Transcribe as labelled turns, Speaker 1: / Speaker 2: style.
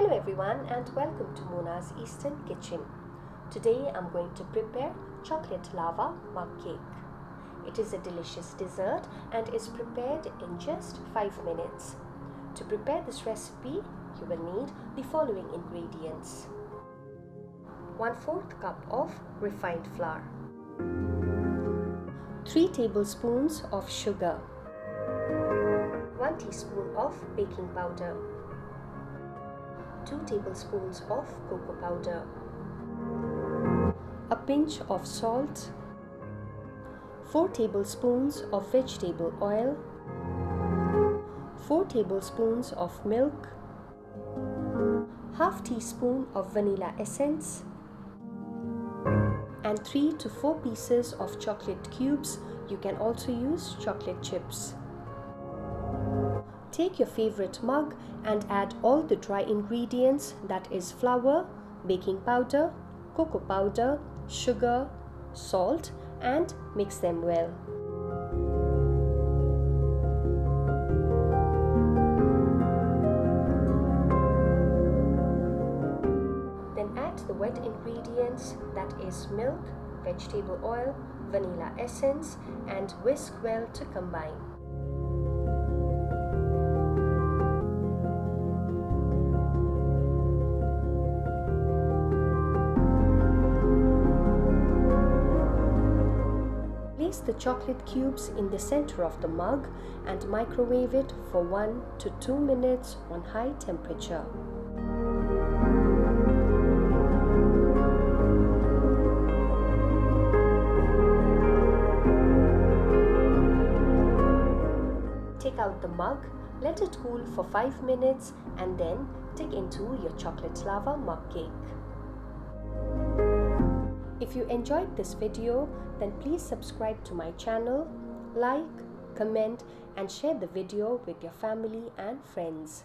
Speaker 1: Hello everyone and welcome to Mona's Eastern Kitchen. Today I'm going to prepare chocolate lava mug cake. It is a delicious dessert and is prepared in just 5 minutes. To prepare this recipe, you will need the following ingredients. 1/4 cup of refined flour, 3 tablespoons of sugar, 1 teaspoon of baking powder, 2 tablespoons of cocoa powder, a pinch of salt, 4 tablespoons of vegetable oil, 4 tablespoons of milk, half teaspoon of vanilla essence, and 3 to 4 pieces of chocolate cubes. You can also use chocolate chips. Take your favorite mug and add all the dry ingredients, that is flour, baking powder, cocoa powder, sugar, salt, and mix them well. Then add the wet ingredients, that is milk, vegetable oil, vanilla essence, and whisk well to combine. Place the chocolate cubes in the center of the mug and microwave it for 1 to 2 minutes on high temperature. Take out the mug, let it cool for 5 minutes, and then dig into your chocolate lava mug cake. If you enjoyed this video, then please subscribe to my channel, like, comment, and share the video with your family and friends.